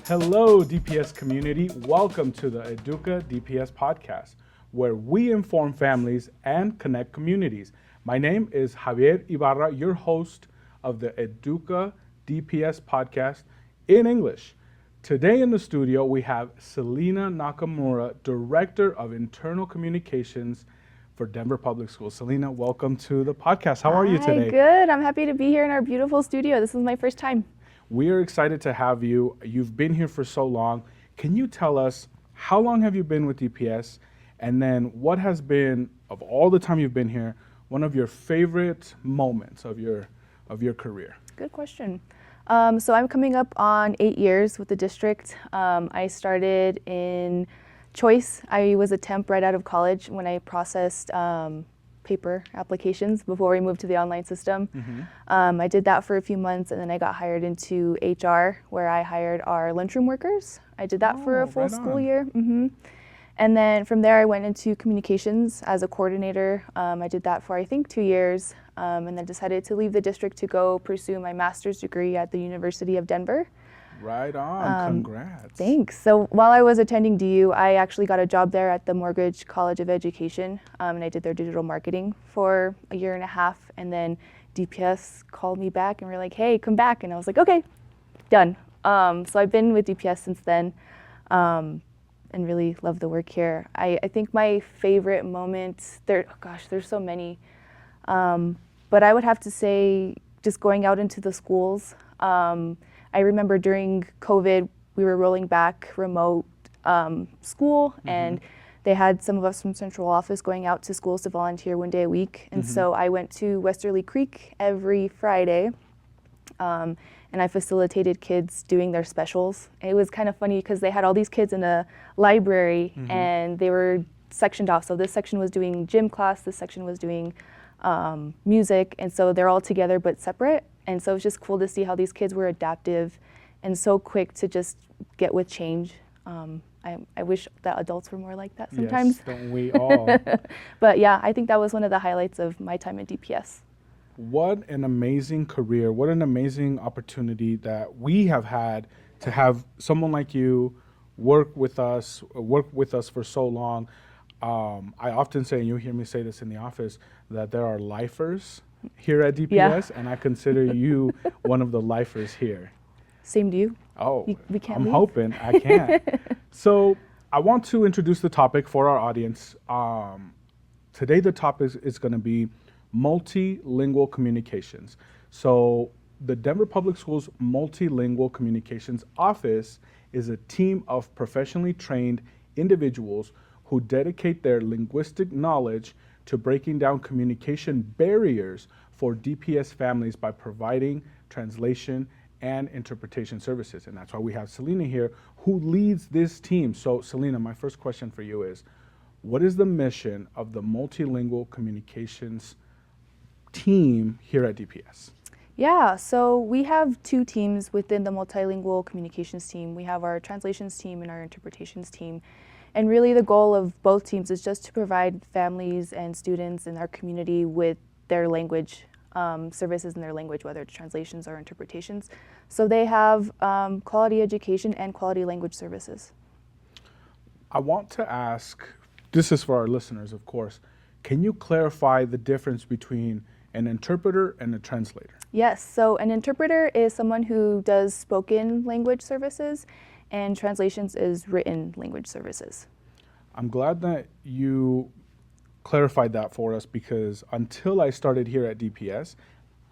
Hello, DPS community. Welcome to the EDUCA DPS podcast, where we inform families and connect communities. My name is Javier Ibarra, your host of the EDUCA DPS podcast in English. Today in the studio, we have Selena Nakamura, Director of Internal Communications for Denver Public Schools. Selena, welcome to the podcast. How are you today? Hi, good. I'm happy to be here in our beautiful studio. This is my first time. We are excited to have you. You've been here for so long. Can you tell us how long have you been with DPS? And then what has been, of all the time you've been here, one of your favorite moments of your career? Good question. So I'm coming up on 8 years with the district. I started in Choice. I was a temp right out of college when I processed paper applications before we moved to the online system. I did that for a few months, and then I got hired into HR, where I hired our lunchroom workers. I did that for a full school year. And then from there, I went into communications as a coordinator. I did that for, I think, 2 years, and then decided to leave the district to go pursue my master's degree at the University of Denver. Right on. Congrats. Thanks. So while I was attending DU, I actually got a job there at the Mortgage College of Education, and I did their digital marketing for a year and a half. And then DPS called me back and were like, "Hey, come back." And I was like, "Okay, done." So I've been with DPS since then, and really love the work here. I think my favorite moment there's so many, but I would have to say just going out into the schools. I remember during COVID, we were rolling back remote school, and they had some of us from central office going out to schools to volunteer 1 day a week. And so I went to Westerly Creek every Friday, and I facilitated kids doing their specials. It was kind of funny because they had all these kids in a library, and they were sectioned off. So this section was doing gym class, this section was doing music, and so they're all together but separate. And so it's just cool to see how these kids were adaptive and so quick to just get with change. I wish that adults were more like that sometimes. Yes, don't we all? But yeah, I think that was one of the highlights of my time at DPS. What an amazing career. What an amazing opportunity that we have had to have someone like you work with us for so long. I often say, and you hear me say this in the office, that there are lifers here at DPS, and I consider you one of the lifers here. Same to you. Oh, we can't I'm leave. hoping I can. So I want to introduce the topic for our audience. Today the topic is going to be multilingual communications. So the Denver Public Schools Multilingual Communications Office is a team of professionally trained individuals who dedicate their linguistic knowledge to breaking down communication barriers for DPS families by providing translation and interpretation services. And that's why we have Selena here, who leads this team. So Selena, my first question for you is, what is the mission of the Multilingual Communications team here at DPS? Yeah, so we have two teams within the Multilingual Communications team. We have our translations team and our interpretations team. And really the goal of both teams is just to provide families and students in our community with their language, services in their language, whether it's translations or interpretations. So they have quality education and quality language services. I want to ask, this is for our listeners, of course, can you clarify the difference between an interpreter and a translator? Yes, so an interpreter is someone who does spoken language services, and translations is written language services. I'm glad that you clarified that for us, because until I started here at DPS,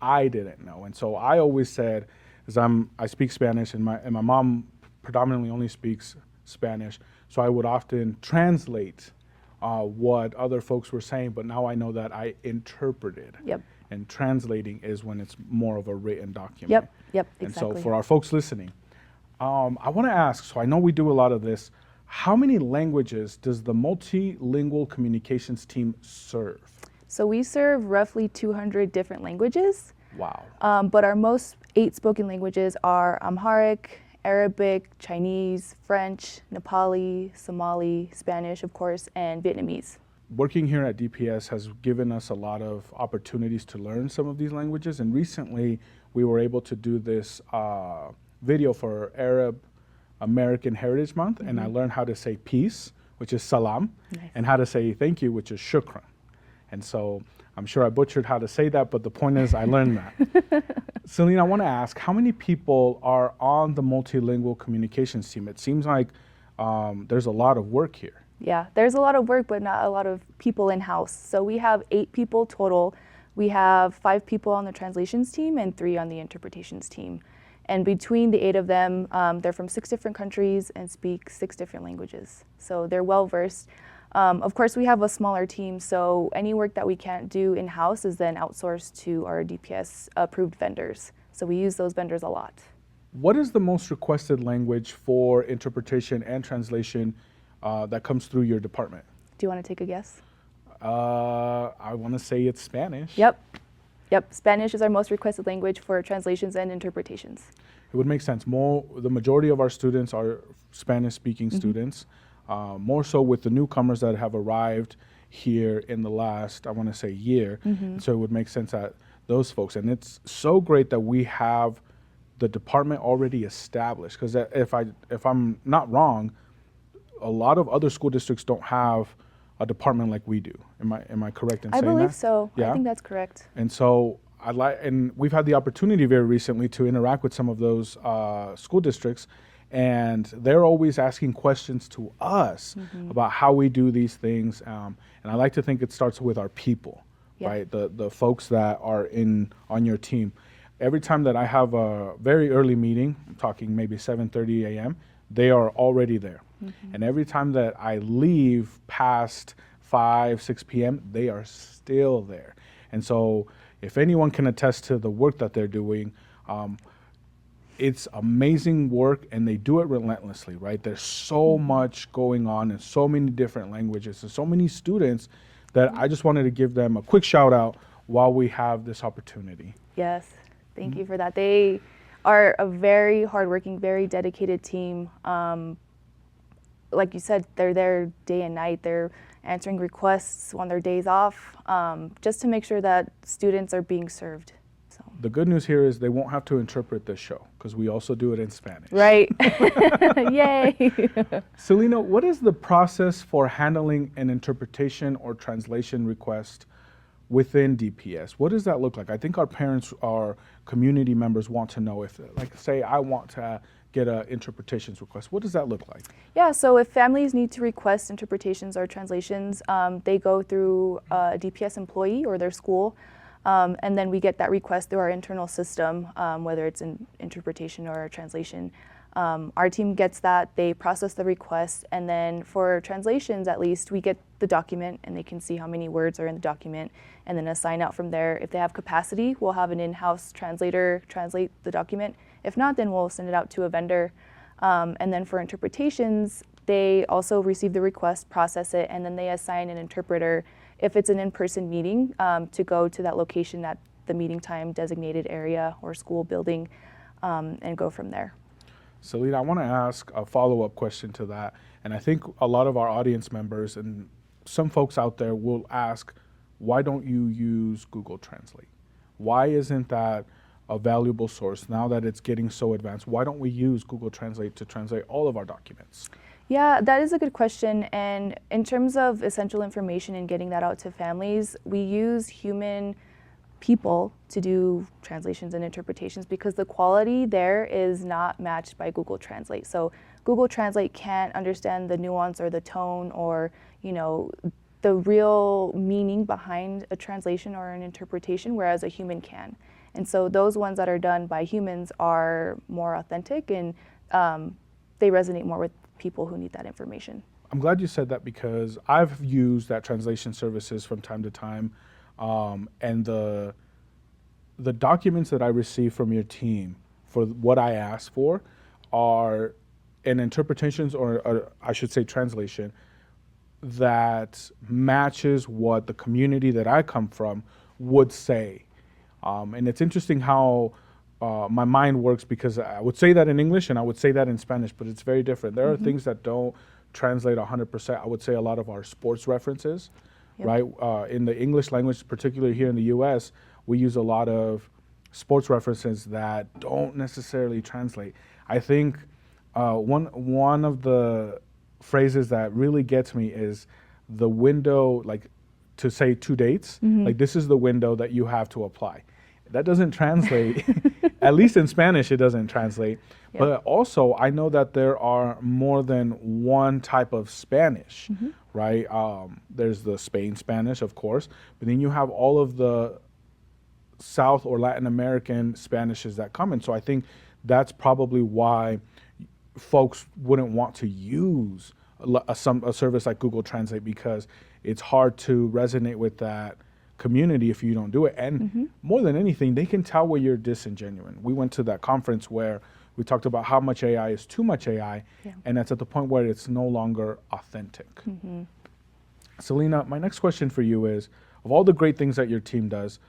I didn't know. And so I always said, as I speak Spanish, and my mom predominantly only speaks Spanish, so I would often translate what other folks were saying, but now I know that I interpreted. Yep. And translating is when it's more of a written document. Yep, And exactly. so for our folks listening, I want to ask, so I know we do a lot of this, how many languages does the Multilingual Communications team serve? So we serve roughly 200 different languages. Wow. But our most 8 spoken languages are Amharic, Arabic, Chinese, French, Nepali, Somali, Spanish, of course, and Vietnamese. Working here at DPS has given us a lot of opportunities to learn some of these languages, and recently we were able to do this video for Arab American Heritage Month, and I learned how to say peace, which is salam, Nice. and how to say thank you, which is shukran. And so I'm sure I butchered how to say that, but the point is I learned that. Celine, I want to ask, how many people are on the multilingual communications team? It seems like there's a lot of work here. Yeah, there's a lot of work, but not a lot of people in-house. So we have 8 people total. We have 5 people on the translations team and 3 on the interpretations team. And between the 8 of them, they're from 6 different countries and speak 6 different languages. So they're well-versed. Of course, we have a smaller team, so any work that we can't do in-house is then outsourced to our DPS-approved vendors. So we use those vendors a lot. What is the most requested language for interpretation and translation that comes through your department? Do you want to take a guess? I want to say it's Spanish. Yep. Spanish is our most requested language for translations and interpretations. It would make sense. The majority of our students are Spanish-speaking students. More so with the newcomers that have arrived here in the last, I want to say, year. So it would make sense that those folks, and it's so great that we have the department already established. Because if I'm not wrong, a lot of other school districts don't have a department like we do. Am I correct in saying that? I believe so. Yeah? I think that's correct. And so and we've had the opportunity very recently to interact with some of those school districts, and they're always asking questions to us about how we do these things. And I like to think it starts with our people, right? The folks that are on your team. Every time that I have a very early meeting, I'm talking maybe 7:30 a.m., they are already there. And every time that I leave past 5, 6 p.m., they are still there. And so if anyone can attest to the work that they're doing, it's amazing work, and they do it relentlessly, right? There's so much going on in so many different languages and so many students that I just wanted to give them a quick shout out while we have this opportunity. Yes, thank you for that. They are a very hardworking, very dedicated team. Like you said, they're there day and night. They're answering requests on their days off, just to make sure that students are being served. So. The good news here is they won't have to interpret this show, because we also do it in Spanish. Right. Yay. Selena, what is the process for handling an interpretation or translation request within DPS? What does that look like? I think our parents, our community members want to know if, like, say I want to get an interpretations request. What does that look like? Yeah, so if families need to request interpretations or translations, they go through a DPS employee or their school, and then we get that request through our internal system, whether it's an interpretation or a translation. Our team gets that, they process the request, and then for translations at least, we get the document and they can see how many words are in the document and then assign out from there. If they have capacity, we'll have an in-house translator translate the document. If not, then we'll send it out to a vendor. And then for interpretations, they also receive the request, process it, and then they assign an interpreter if it's an in-person meeting to go to that location at the meeting time designated area or school building and go from there. Selena, I want to ask a follow-up question to that. And I think a lot of our audience members and some folks out there will ask, why don't you use Google Translate? Why isn't that a valuable source now that it's getting so advanced? Why don't we use Google Translate to translate all of our documents? Yeah, that is a good question. And in terms of essential information and getting that out to families, we use human people to do translations and interpretations because the quality there is not matched by Google Translate. So Google Translate can't understand the nuance or the tone or, the real meaning behind a translation or an interpretation, whereas a human can. And so those ones that are done by humans are more authentic and they resonate more with people who need that information. I'm glad you said that because I've used that translation services from time to time, and the documents that I receive from your team for what I ask for are an interpretations or I should say translation that matches what the community that I come from would say. And it's interesting how my mind works because I would say that in English and I would say that in Spanish, but it's very different. There are things that don't translate 100%. I would say a lot of our sports references, right? In the English language, particularly here in the US, we use a lot of sports references that don't necessarily translate. I think One of the phrases that really gets me is the window, like to say two dates, like this is the window that you have to apply. That doesn't translate, at least in Spanish, it doesn't translate. Yep. But also, I know that there are more than one type of Spanish, right? There's the Spain Spanish, of course, but then you have all of the South or Latin American Spanishes that come in. So I think that's probably why folks wouldn't want to use a service like Google Translate, because it's hard to resonate with that community if you don't do it. And more than anything, they can tell where you're disingenuine. We went to that conference where we talked about how much AI is too much AI, and that's at the point where it's no longer authentic. Selena, my next question for you is, of all the great things that your team does,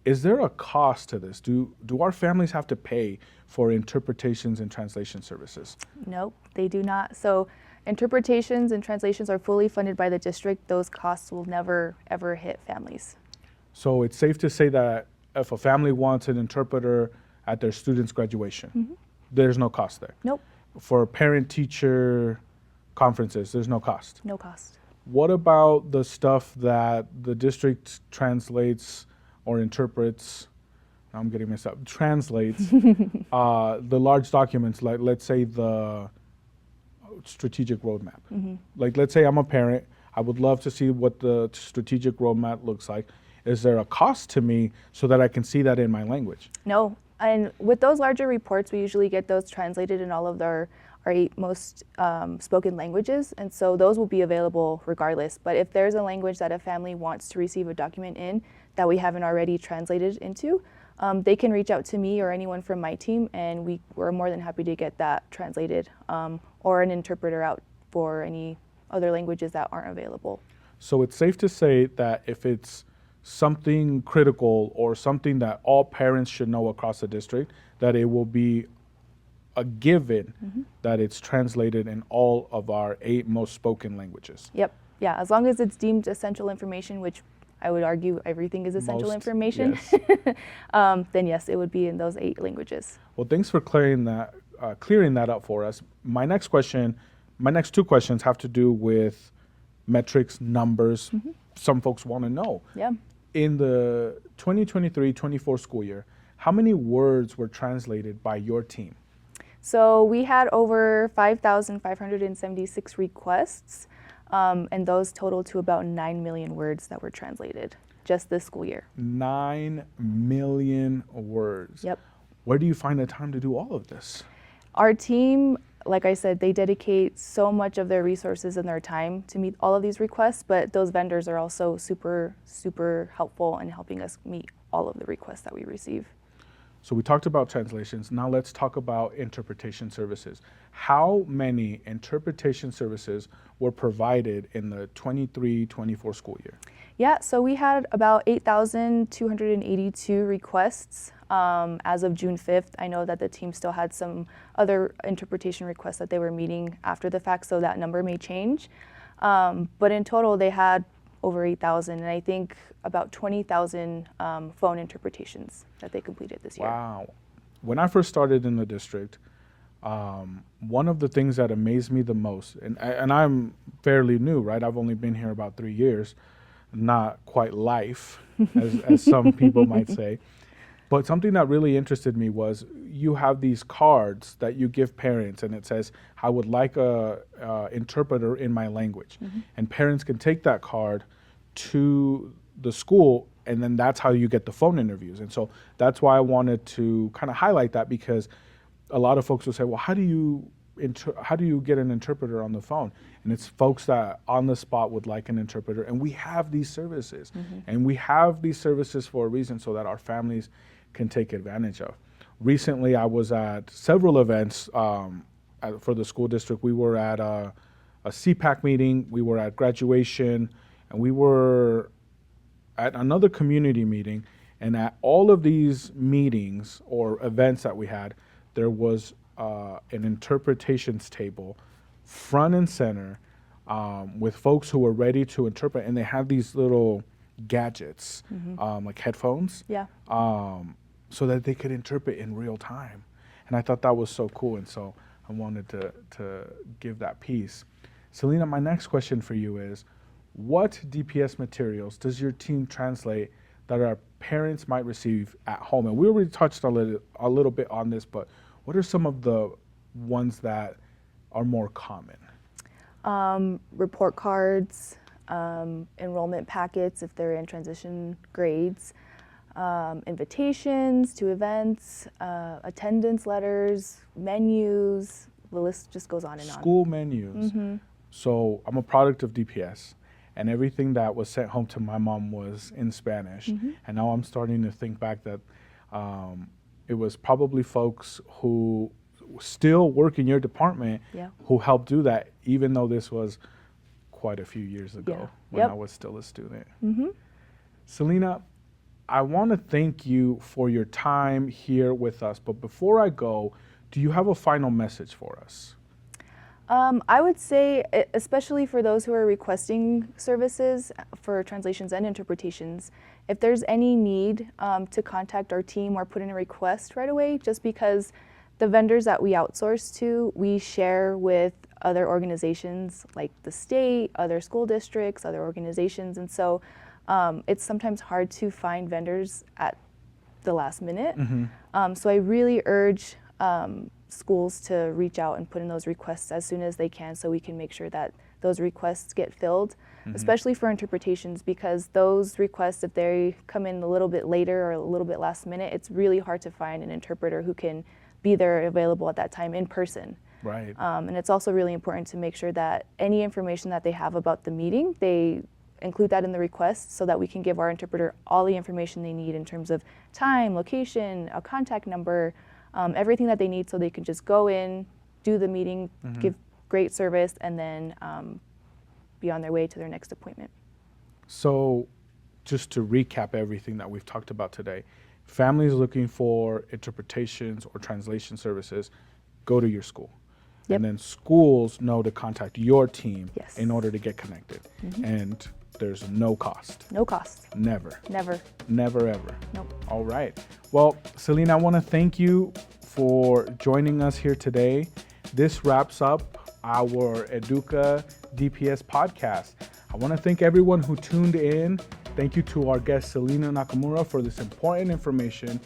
is there a cost to this? Do our families have to pay for interpretations and translation services? Nope, they do not. So interpretations and translations are fully funded by the district. Those costs will never, ever hit families. So it's safe to say that if a family wants an interpreter at their student's graduation, there's no cost there. Nope, For parent-teacher conferences, there's no cost. no cost. What about the stuff that the district translates or interprets? I'm getting messed up. Translates the large documents, like let's say the strategic roadmap. Like let's say I'm a parent, I would love to see what the strategic roadmap looks like. Is there a cost to me so that I can see that in my language? No, and with those larger reports, we usually get those translated in all of our 8 most spoken languages, and so those will be available regardless. But if there's a language that a family wants to receive a document in that we haven't already translated into, they can reach out to me or anyone from my team, and we're more than happy to get that translated, or an interpreter out for any other languages that aren't available. So it's safe to say that if it's something critical or something that all parents should know across the district, that it will be a given that it's translated in all of our 8 most spoken languages. Yep, yeah, as long as it's deemed essential information, which I would argue everything is essential information, yes. then yes, it would be in those 8 languages. Well, thanks for clearing that up for us. My next 2 questions have to do with metrics, numbers. Some folks want to know. Yeah. In the 2023-24 school year, how many words were translated by your team? So we had over 5,576 requests, and those totaled to about 9 million words that were translated just this school year. 9 million words. Yep. Where do you find the time to do all of this? Our team, like I said, they dedicate so much of their resources and their time to meet all of these requests, but those vendors are also super, super helpful in helping us meet all of the requests that we receive. So we talked about translations. Now let's talk about interpretation services. How many interpretation services were provided in the 23-24 school year? Yeah, so we had about 8,282 requests as of June 5th. I know that the team still had some other interpretation requests that they were meeting after the fact, so that number may change. But in total, they had over 8,000, and I think about 20,000 phone interpretations that they completed this year. Wow. When I first started in the district, one of the things that amazed me the most, and I'm fairly new, right? I've only been here about 3 years, not quite life, as some people might say. But something that really interested me was you have these cards that you give parents, and it says, I would like a interpreter in my language. And parents can take that card to the school, and then that's how you get the phone interviews. And so that's why I wanted to kind of highlight that, because a lot of folks will say, well, how do you get an interpreter on the phone? And it's folks that on the spot would like an interpreter, and we have these services. And we have these services for a reason, so that our families can take advantage of. Recently, I was at several events for the school district. We were at a CPAC meeting, we were at graduation, and we were at another community meeting. And at all of these meetings or events that we had, there was an interpretations table front and center with folks who were ready to interpret, and they had these little gadgets, like headphones, so that they could interpret in real time. And I thought that was so cool. And so I wanted to give that piece. Selena, my next question for you is, what DPS materials does your team translate that our parents might receive at home? And we already touched a little bit on this, but what are some of the ones that are more common? Report cards, enrollment packets if they're in transition grades, invitations to events, attendance letters, menus, the list just goes on and on. School menus. So I'm a product of DPS, and everything that was sent home to my mom was in Spanish. And now I'm starting to think back that it was probably folks who still work in your department who helped do that, even though this was quite a few years ago when I was still a student. Selena, I want to thank you for your time here with us, but before I go, do you have a final message for us? I would say, especially for those who are requesting services for translations and interpretations, if there's any need to contact our team or put in a request right away, just because the vendors that we outsource to, we share with other organizations like the state, other school districts, other organizations, and so it's sometimes hard to find vendors at the last minute. So I really urge schools to reach out and put in those requests as soon as they can so we can make sure that those requests get filled, especially for interpretations, because those requests, if they come in a little bit later or a little bit last minute, it's really hard to find an interpreter who can be there available at that time in person. Right. And it's also really important to make sure that any information that they have about the meeting, they include that in the request so that we can give our interpreter all the information they need in terms of time, location, a contact number, everything that they need so they can just go in, do the meeting, give great service, and then be on their way to their next appointment. So just to recap everything that we've talked about today, families looking for interpretations or translation services, go to your school. And then schools know to contact your team in order to get connected. And there's no cost. No cost. Never. Never. Never, ever. Nope. All right. Well, Selena, I want to thank you for joining us here today. This wraps up our EDUCA DPS podcast. I want to thank everyone who tuned in. Thank you to our guest, Selena Nakamura, for this important information.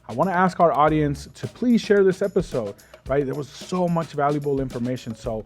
I want to ask our audience to please share this episode, right? There was so much valuable information. So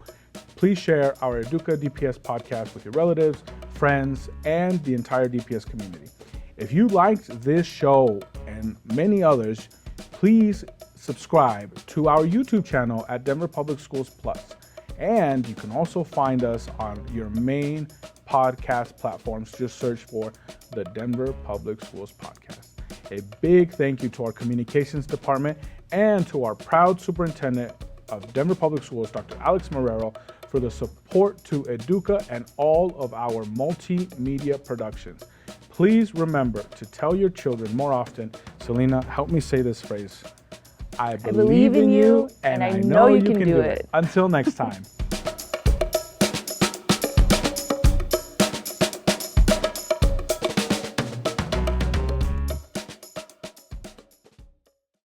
please share our EDUCA DPS podcast with your relatives, friends, and the entire DPS community. If you liked this show and many others, please subscribe to our YouTube channel at Denver Public Schools Plus. And you can also find us on your main podcast platforms. Just search for the Denver Public Schools Podcast. A big thank you to our communications department and to our proud superintendent of Denver Public Schools, Dr. Alex Marrero, for the support to EDUCA and all of our multimedia productions. Please remember to tell your children more often. Selena, help me say this phrase. I believe in you, and I know you can do it. Until next time.